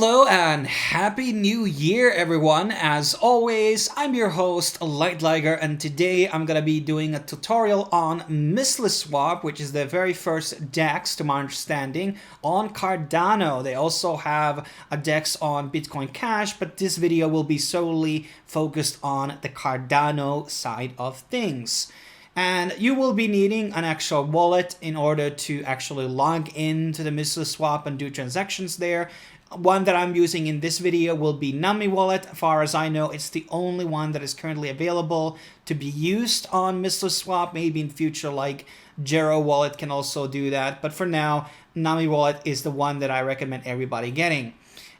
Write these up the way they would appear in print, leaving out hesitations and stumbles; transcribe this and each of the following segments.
Hello and happy new year everyone. As always, I'm your host Light Liger, and today I'm gonna be doing a tutorial on Muesliswap, which is the very first DEX to my understanding on Cardano. They also have a DEX on Bitcoin Cash, but this video will be solely focused on the Cardano side of things. And you will be needing an actual wallet in order to actually log into the Muesliswap and do transactions there. One that I'm using in this video will be adaMILK wallet. As far as I know, it's the only one that is currently available to be used on Muesliswap. Maybe in future, like Gero wallet can also do that. But for now, adaMILK wallet is the one that I recommend everybody getting.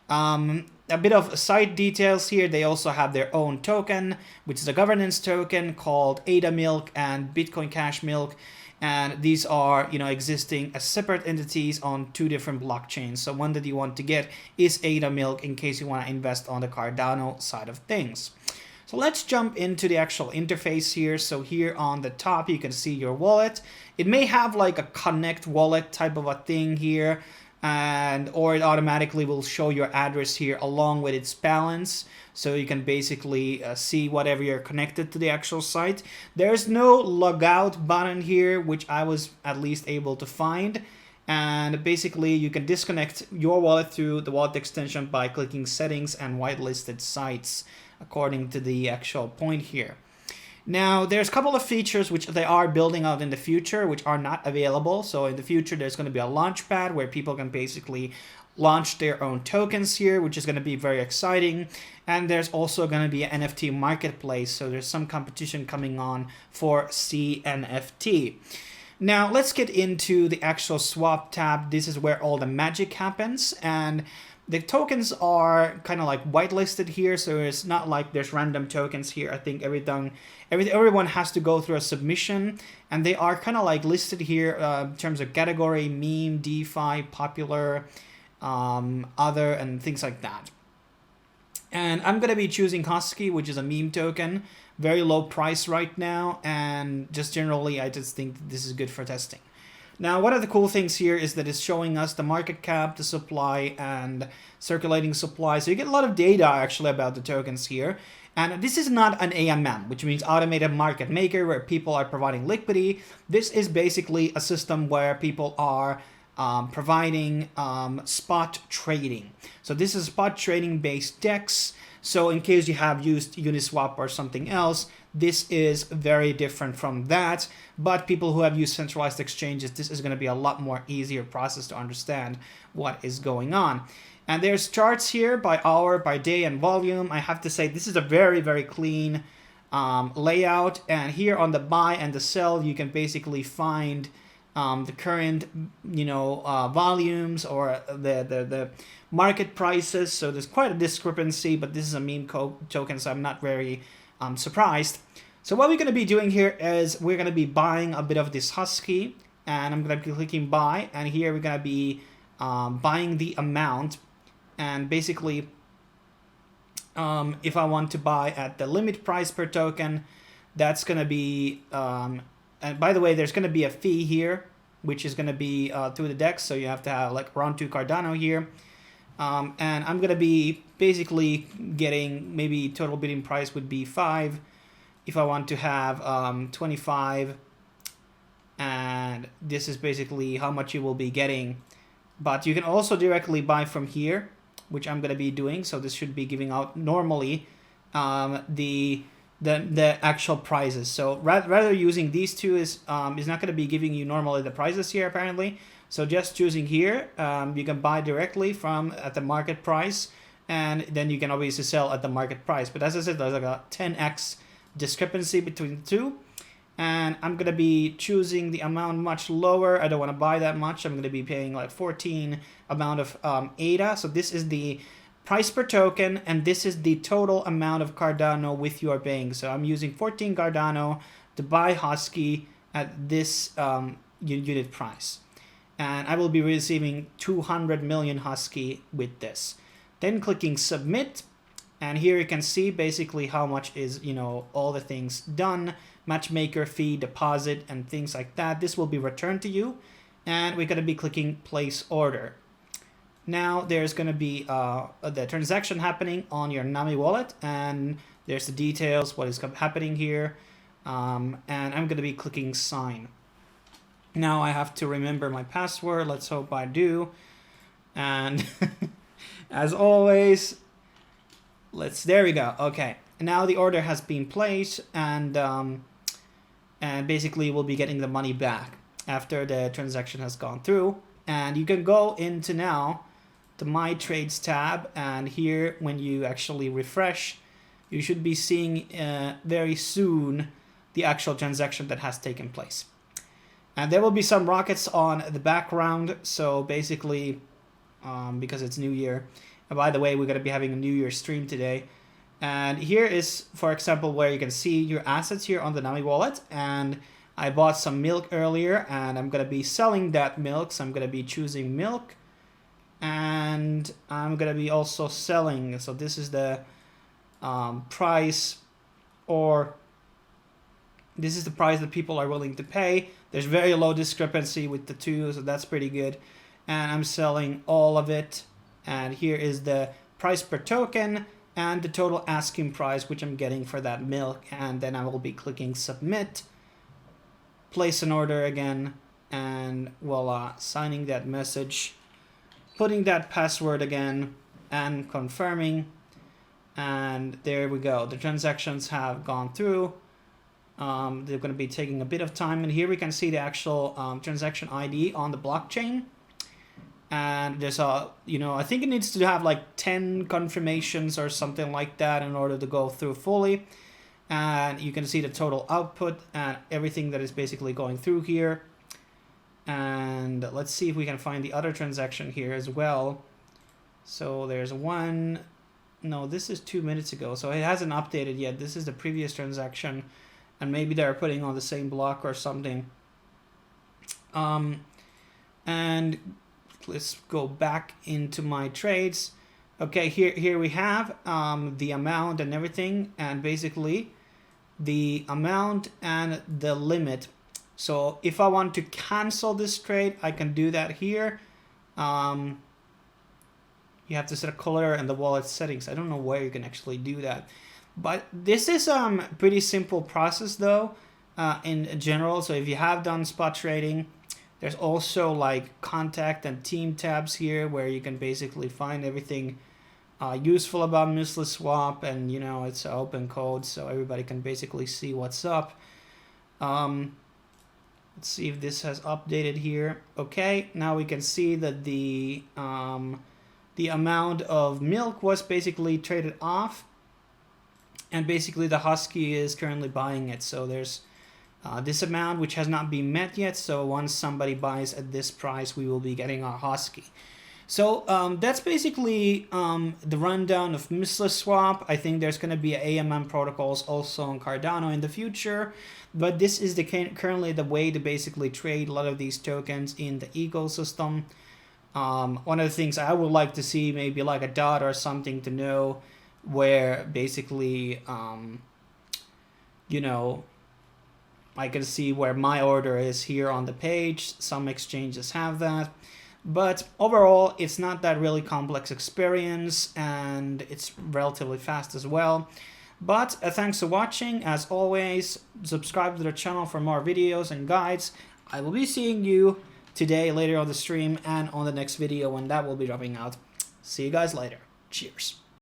A bit of side details here. They also have their own token, which is a governance token called adaMILK and Bitcoin Cash Milk. And these are, existing as separate entities on two different blockchains. So one that you want to get is adaMILK in case you want to invest on the Cardano side of things. So let's jump into the actual interface here. So here on the top, you can see your wallet. It may have like a connect wallet type of a thing here, or it automatically will show your address here along with its balance, so you can basically see whatever you're connected to the actual site. There's no logout button here, which I was at least able to find, and basically you can disconnect your wallet through the wallet extension by clicking settings and whitelisted sites according to the actual point here. Now, there's a couple of features which they are building out in the future, which are not available. So in the future, there's going to be a launchpad where people can basically launch their own tokens here, which is going to be very exciting. And there's also going to be an NFT marketplace. So there's some competition coming on for CNFT. Now, let's get into the actual swap tab. This is where all the magic happens. And the tokens are kind of like whitelisted here, so it's not like there's random tokens here. I think everyone has to go through a submission, and they are kind of like listed here in terms of category, meme, DeFi, popular, other, and things like that. And I'm going to be choosing Husky, which is a meme token. Very low price right now, and just generally, I just think this is good for testing. Now, one of the cool things here is that it's showing us the market cap, the supply, and circulating supply. So you get a lot of data actually about the tokens here. And this is not an AMM, which means automated market maker, where people are providing liquidity. This is basically a system where people are providing spot trading. So this is spot trading based DEX. So in case you have used Uniswap or something else, this is very different from that. But people who have used centralized exchanges, this is going to be a lot more easier process to understand what is going on. And there's charts here by hour, by day, and volume. I have to say this is a very, very clean layout. And here on the buy and the sell, you can basically find the current, volumes or the market prices. So there's quite a discrepancy, but this is a meme token, so I'm not very surprised. So what we're going to be doing here is we're going to be buying a bit of this Husky, and I'm going to be clicking buy, and here we're going to be buying the amount. And basically, if I want to buy at the limit price per token, that's going to be, and by the way, there's going to be a fee here, which is going to be through the DEX, so you have to have like around 2 Cardano here. And I'm going to be basically getting maybe total bidding price would be 5 if I want to have 25. And this is basically how much you will be getting. But you can also directly buy from here, which I'm going to be doing. So this should be giving out normally the actual prices. So rather using these two is not going to be giving you normally the prices here apparently. So just choosing here, you can buy directly from at the market price, and then you can obviously sell at the market price. But as I said, there's like a 10x discrepancy between the two. And I'm going to be choosing the amount much lower. I don't want to buy that much. I'm going to be paying like 14 amount of ADA. So this is the price per token, and this is the total amount of Cardano with you are paying. So I'm using 14 Cardano to buy Husky at this unit price. And I will be receiving 200 million Husky with this. Then clicking submit. And here you can see basically how much is, all the things done. Matchmaker fee, deposit, and things like that. This will be returned to you. And we're going to be clicking place order. now there's going to be the transaction happening on your Nami wallet, and there's the details, what is happening here, and I'm going to be clicking sign. Now I have to remember my password. Let's hope I do. And as always, there we go. Okay, now the order has been placed, and basically we'll be getting the money back after the transaction has gone through. And you can go into now the My Trades tab, and here when you actually refresh, you should be seeing very soon the actual transaction that has taken place. And there will be some rockets on the background, so basically because it's New Year. And by the way, we're going to be having a New Year stream today. And here is, for example, where you can see your assets here on the Nami wallet. And I bought some milk earlier, and I'm going to be selling that milk. So I'm going to be choosing milk. And I'm going to be also selling. So this is the price, or this is the price that people are willing to pay. There's very low discrepancy with the two, so that's pretty good. And I'm selling all of it. And here is the price per token and the total asking price, which I'm getting for that milk. And then I will be clicking submit, place an order again, and voila, signing that message, putting that password again, and confirming. And there we go. The transactions have gone through. They're going to be taking a bit of time. And here we can see the actual transaction ID on the blockchain. And there's a, I think it needs to have like 10 confirmations or something like that in order to go through fully. And you can see the total output and everything that is basically going through here. And let's see if we can find the other transaction here as well. So there's one. No, this is 2 minutes ago, so it hasn't updated yet. This is the previous transaction, and maybe they're putting on the same block or something. And let's go back into my trades. Okay, here we have the amount and everything, and basically the amount and the limit. So if I want to cancel this trade, I can do that here. You have to set a color in the wallet settings. I don't know where you can actually do that. But this is pretty simple process though, in general. So if you have done spot trading, there's also like contact and team tabs here where you can basically find everything useful about Muesliswap, and it's an open code, so everybody can basically see what's up. Let's see if this has updated here. Okay, now we can see that the amount of milk was basically traded off, and basically the Husky is currently buying it. So there's this amount which has not been met yet. So once somebody buys at this price, we will be getting our Husky. So that's basically the rundown of Muesliswap. I think there's going to be AMM protocols also on Cardano in the future, but this is currently the way to basically trade a lot of these tokens in the ecosystem. One of the things I would like to see, maybe like a dot or something to know where basically, I can see where my order is here on the page. Some exchanges have that, but overall it's not that really complex experience, and it's relatively fast as well. But thanks for watching. As always, subscribe to the channel for more videos and guides. I will be seeing you today, later on the stream, and on the next video when that will be dropping out. See you guys later. Cheers.